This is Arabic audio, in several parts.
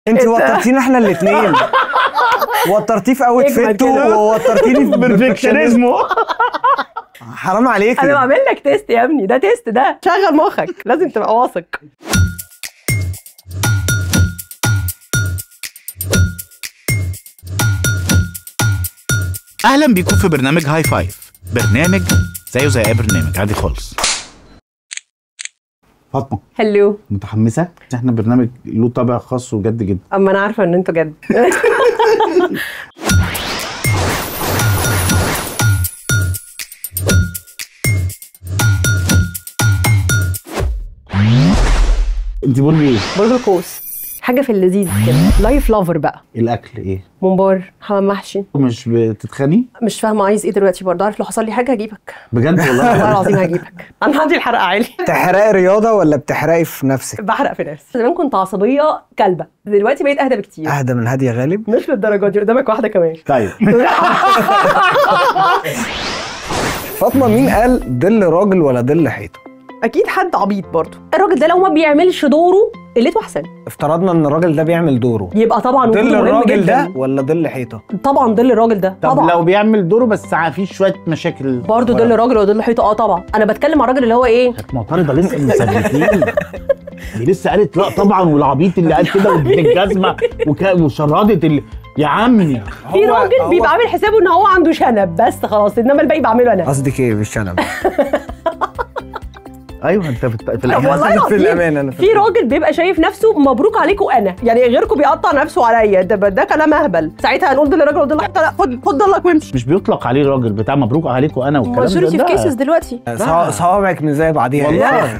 انت وترتينا احنا الاثنين. وترتيه في اوت فيت ووترتيني في بيرفكشنزم. حرام عليك. انا بعمل لك تيست يا ابني، ده تيست، ده شغل مخك، لازم تبقى واثق. اهلا بيكم في برنامج هاي فايف، برنامج زيه زي اي برنامج عادي خالص. فاطمه، هلو، متحمسه؟ احنا برنامج له طابع خاص وجد جدا. اما انا عارفه ان انتوا جد. انت برج ايه؟ برج القوس، حاجه في اللذيذ كده، لايف لافر بقى. الاكل ايه؟ ممبار، حمام محشي. مش بتتخني؟ مش فاهمه عايز ايه دلوقتي برضه، عارف لو حصل لي حاجه هجيبك بجد والله. والله العظيم هجيبك. انا عندي الحرق عالي. بتحرقي رياضه ولا بتحرقي في نفسك؟ بحرق في نفسي. زمان كنت عصبيه كلبه، دلوقتي بقيت اهدى بكتير. اهدى من هاديه غالب؟ مش للدرجه دي، قدامك واحده كمان. طيب. فاطمه، مين قال ظل راجل ولا ظل حيطه؟ اكيد حد عبيط برضه. الراجل ده لو ما بيعملش دوره قلته احسن. افترضنا ان الراجل ده بيعمل دوره، يبقى طبعا ظل وجوده مهم الراجل جدا. ده ولا ظل حيطه؟ طبعا ظل الراجل ده. طب طبعا لو بيعمل دوره بس في شويه مشاكل برضه ظل الراجل ولا ظل حيطه. طبعا انا بتكلم على الراجل اللي هو ايه، كانت معترضه لسه من سنتين. دي لسه قالت لا طبعا، والعبيط اللي قال كده وابن الجزمه وشردت يا عمي. في راجل بيبقى عامل حسابه ان هو عنده شنب بس خلاص، انما الباقي بعمله انا. قصدك ايه بالشنب؟ ايوه انت في والله في الامان. انا في راجل بيبقى شايف نفسه مبروك عليكم انا، يعني غيركم بيقطع نفسه عليا. ده كلام اهبل. ساعتها هنقول ضل الراجل وضل حتى لا، خد ضلك وامشي. مش بيطلق عليه راجل بتاع مبروك عليكم انا والكلام ده. ماجوريتي في كيسز دلوقتي. صوابعك مش زي بعضيها والله.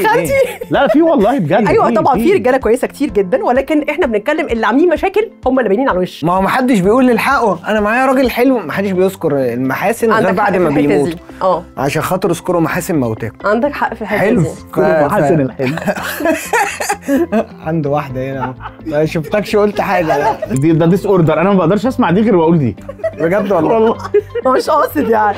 خالتي. لا في والله بجد. ايوه طبعا في رجاله كويسه كتير جدا، ولكن احنا بنتكلم اللي عاملين مشاكل هم اللي باينين على الوش. ما هو محدش بيقول للحقه انا معايا راجل حلو، محدش بيذكر المحاسن غير بعد ما بيموت. عشان خاطر اذكروا محاسن موتاكم. عندك حق في الحته حلو. دي. محاسن الحلو. عنده واحده هنا ما شفتكش قلت حاجه. ده ديس اوردر، انا ما بقدرش اسمع دي غير واقول دي. بجد والله. مش قاصد يعني.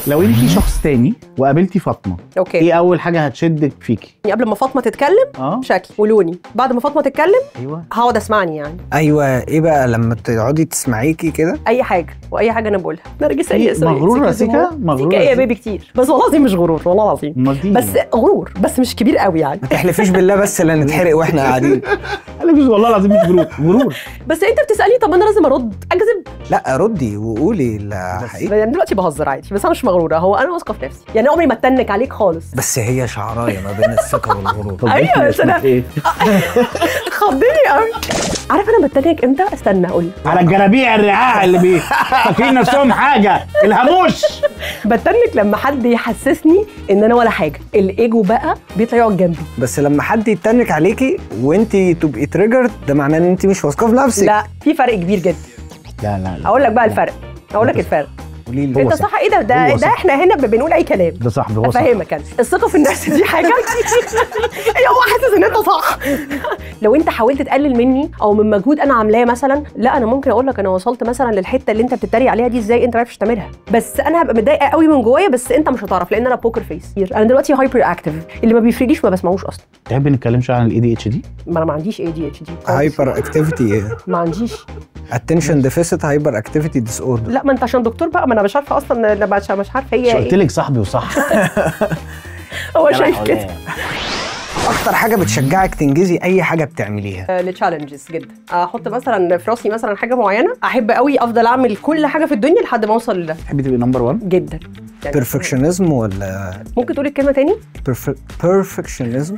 لو انت شخص تاني وقابلتي فاطمه، اوكي، ايه اول حاجه هتشدك فيكي؟ قبل ما فاطمه تتكلم شكلي ولوني، بعد ما فاطمه تتكلم ايوه هقعد اسمعني يعني. ايوه. ايه بقى لما تقعدي تسمعيكي كده؟ اي حاجه واي حاجه انا بقولها. نرجسيه مغروره سيكا. مغروره يا بيبي كتير، بس والله العظيم مش غرور، والله العظيم بس غرور، بس مش كبير قوي يعني. ما تحلفيش بالله بس لا نتحرق واحنا قاعدين. والله العظيم مش غرور. بس انت بتسالني، طب انا لازم ارد اكذب؟ لا ردي وقولي الحقيقه. يعني دلوقتي بهزر عادي، بس انا مش مغروره. هو انا واثقه في نفسي، يعني عمري ما اتنك عليك خالص. بس هي شعرايه ما بين الثقه والغرور. ايوه بس انا خضني قوي. عارف انا بتنك امتى؟ استنى اقول لك. على الجرابيع الرعاع اللي فاكرين نفسهم حاجه، الهاموش. بتنك لما حد يحسسني ان انا ولا حاجه، الايجو بقى بيطلع يقعد جنبي. بس لما حد يتنك عليكي وانت تبقي تريجرد، ده معناه ان انت مش واثقه في نفسك. لا في فرق كبير جدا. لا اقول لك بقى الفرق، اقول لك الفرق. قولي لي. انت صح. ايه ده احنا هنا بنقول اي كلام. ده صح، هو صح. افهمك انا، الثقه في النفس دي حاجه. هو حاسس ان انت صح. لو انت حاولت تقلل مني او من مجهود انا عاملاه مثلا، لا انا ممكن اقول لك انا وصلت مثلا للحته اللي انت بتتريق عليها دي ازاي، انت ما عرفتش تعملها، بس انا هبقى متضايقه قوي من جوايا، بس انت مش هتعرف لان انا بوكر فيس. انا دلوقتي هايبر اكتيف، اللي ما بيفرقليش ما بسمعوش اصلا. تحب نتكلم شويه عن الاي دي اتش دي؟ ما انا ما عنديش اي دي اتش دي. هايبر اكتيفيتي ايه؟ ما عنديش. اتنشن ديفيسيت هايبر اكتيفيتي ديس اوردر. لا ما انت عشان دكتور بقى، ما انا مش عارفه اصلا، انا مش عارفه هي ايه. قلت لك صاحبي وصح. هو شايف كده. اكتر حاجه بتشجعك تنجزي اي حاجه بتعمليها؟ التشالنجز جدا. احط مثلا في راسي مثلا حاجه معينه، احب قوي افضل اعمل كل حاجه في الدنيا لحد ما اوصل لده. تحبي تبقي نمبر 1 جدا يعني. بيرفكشنزم ولا ممكن تقولي الكلمه تاني؟ بيرفكشنزم.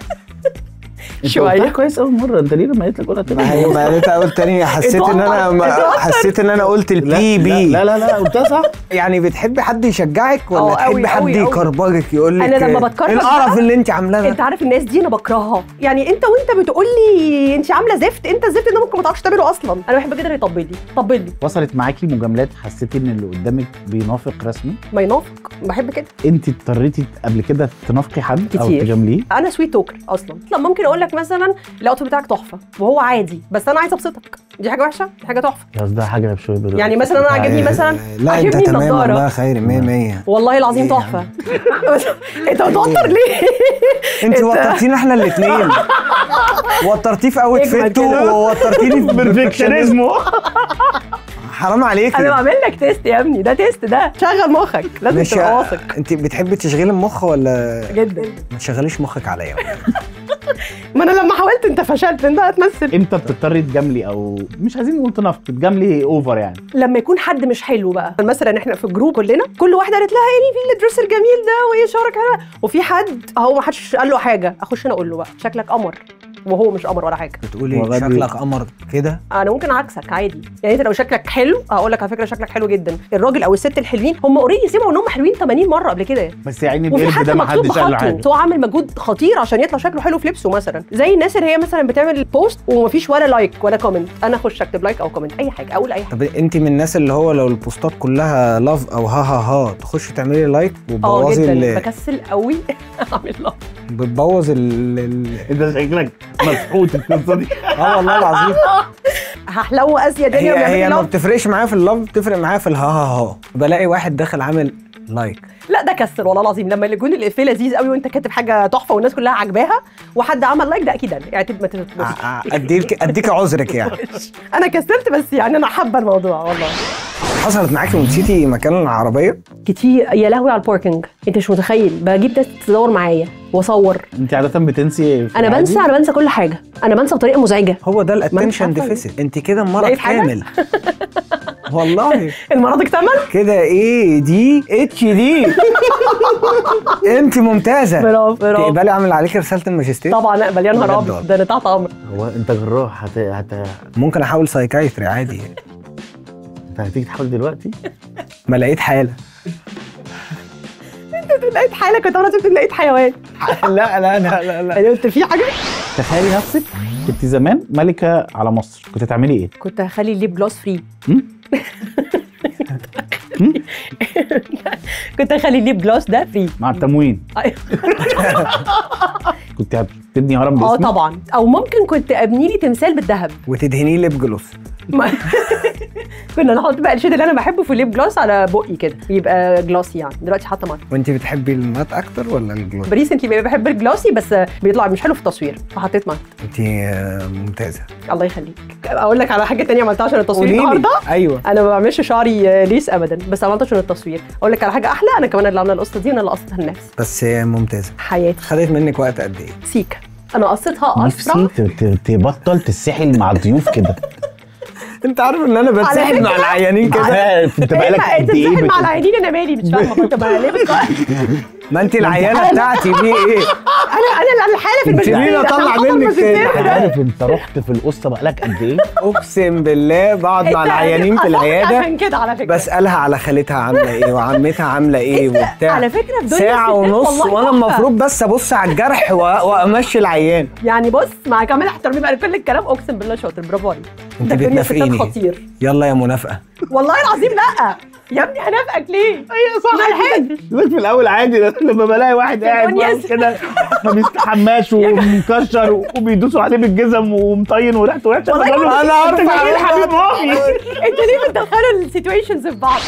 شويه كويس اول مره. انت ليه لما قلت لك قولها تاني؟ ما قلتها اول تاني حسيت ان انا قلت البي بي. لا قلتها صح. يعني بتحبي حد يشجعك ولا تحبي حد يكربجك يقول لك انا لما بتكربج القرف اللي انت عاملاه ده؟ انت عارف الناس دي انا بكرهها، يعني انت وانت بتقول لي انت عامله زفت، انت الزفت ده ممكن ما تعرفش تعمله اصلا. انا بحب جدا يطبل لي. وصلت معاكي مجاملات حسيتي ان اللي قدامك بينافق رسمي؟ ما ينافق، بحب كده. انت اضطريتي قبل كده تنافقي حد كتير او تجامليه؟ انا سويت توكر اصلا. ممكن اقول لك مثلا الاوتفيت بتاعك تحفه وهو عادي، بس انا عايزه ابسطك، دي حاجه وحشه؟ دي حاجه تحفه. قصدها حاجه بشويه دلوقتي. يعني مثلا انا عاجبني مثلا لا انت تمام والله خير 100 والله العظيم تحفه. انت متوتر ليه؟ انت وترتينا احنا الاثنين، وترتيه في اوت فيته ووترتيني في بيرفكشنزمه. حرام عليك. انا بعمل لك تيست يا ابني، ده تيست، ده شغل مخك، لازم تبقى واثق. انت بتحبي تشغيل المخ ولا؟ جدا. ما تشغليش مخك عليا. ما انا لما حاولت انت فشلت، انت هتمثل. امتى بتضطري تجاملي او مش عايزين نقول تنافق، تجاملي اوفر يعني؟ لما يكون حد مش حلو بقى، مثلا احنا في جروب كلنا كل واحده قالت لها ايه في الدرس الجميل ده وايه شعرك حلو، وفي حد اهو ما حدش قال له حاجه، اخش انا اقول له بقى شكلك قمر وهو مش قمر ولا حاجه. بتقولي شكلك قمر كده؟ انا ممكن عكسك عادي، يعني انت لو شكلك حلو هقول لك على فكره شكلك حلو جدا. الراجل او الست الحلوين هم اوريدي سمعوا ان هم حلوين 80 مره قبل كده، بس يعني القلب ده ما حدش قال له حاجه. هو عامل مجهود خطير عشان يطلع شكله حلو في لبسه مثلا، زي الناس اللي هي مثلا بتعمل بوست ومفيش ولا لايك ولا كومنت، انا اخش اكتب لايك او كومنت اي حاجه، اقول اي حاجه. طب انت من الناس اللي هو لو البوستات كلها لاف او ها تخشي تعملي لايك وتبوظي بكسل قوي اعمل لاف، بتبوظ انت شكلك مسحوط القصه دي. والله العظيم. هحلو ازيد هي ما بتفرقش معايا في اللاف، بتفرق معايا في الها بلاقي واحد داخل عامل لايك. لا ده كسر والله العظيم، لما يكون الافيه لذيذ قوي وانت كاتب حاجه تحفه والناس كلها عاجباها وحد عمل لايك، ده اكيد انا يعني اديك عذرك يعني. انا كسرت بس يعني انا حابه الموضوع والله. حصلت معاكي ونسيتي مكان العربيه؟ كتير يا لهوي على الباركينج، انت مش متخيل، بجيب ناس تدور معايا واصور. انت عاده بتنسي؟ انا بنسى كل حاجه، انا بنسى بطريقه مزعجه. هو ده الاتنشن ديفيسيت، انت كده مرض كامل. والله المرض اكتمل كده. ايه دي اتش دي. انت ممتازه. برافو تقبلي اعمل عليكي رساله الماجستير؟ طبعا اقبل يا نهار ابيض، ده انا تحت امرك. هو انت جراح ممكن احاول سايكايتري عادي. انت هتيجي تحاول دلوقتي؟ ما لقيت حاله. انت لقيت حاله؟ كنت انا سبت لقيت حيوان. لا انت في حاجه. تخيلي نفسك كنت زمان ملكه على مصر، كنت تعملي ايه؟ كنت هخلي الليب جلوس فري. كنت هخلي الليب جلوس ده فري مع التموين. كنت هتبني هرم باسمك؟ طبعا، او ممكن كنت ابني لي تمثال بالذهب وتدهنيه ليب جلوس. كنا نحط بقى الشيد اللي انا بحبه في الليب جلوس على بقي كده يبقى جلوسي، يعني دلوقتي حاطه مات. وانت بتحبي المات اكتر ولا الجلوس؟ بريسنتلي بحب الجلوسي بس بيطلع مش حلو في التصوير فحطيت مات. انت ممتازه. الله يخليك. اقول لك على حاجه ثانيه عملتها عشان التصوير النهارده. ايوه. انا ما بعملش شعري ليس ابدا، بس عملتها عشان التصوير. اقول لك على حاجه احلى، انا كمان اللي عامله القصه دي وانا اللي قصتها لنفسي. بس ممتازه. حياتي خدت منك وقت قد ايه؟ سيكا. انا قصتها اسرع. تبطل تسحل مع الضيوف كده. انت عارف ان انا بتسحل مع العيانين كده؟ انت بقالك قد ايه بتسحل مع العيانين؟ انا مالي مش فاهمه. كنت بقلب ما انت العيانه بتاعتي دي ايه؟ انا الحاله في الماجستير. مين اطلع منك كده؟ عارف انت رحت في القصه بقالك قد ايه؟ اقسم بالله بقعد مع العيانين في العياده عشان كده على فكره بسالها على خالتها عامله ايه وعمتها عامله ايه وبتاع. على فكره بدون ساعه ونص وانا المفروض بس ابص على الجرح وامشي العيان. يعني بص مع كامل احترامي بقى لكل الكلام، اقسم بالله شاطر، برافو عليك. انت بتنافقيني. خطير. يلا يا منافقه. والله العظيم لا يا ابني هنافقك ليه؟ ايوه صح. في الاول عادي لما بلاقي واحد قاعد كده ما بيستحماش ومكشر وبيدوسوا عليه بالجزم ومطين وريحته وحشه، انا عارفه يا حبيب مامي. انتوا ليه بتدخلوا السيتويشنز في بعض؟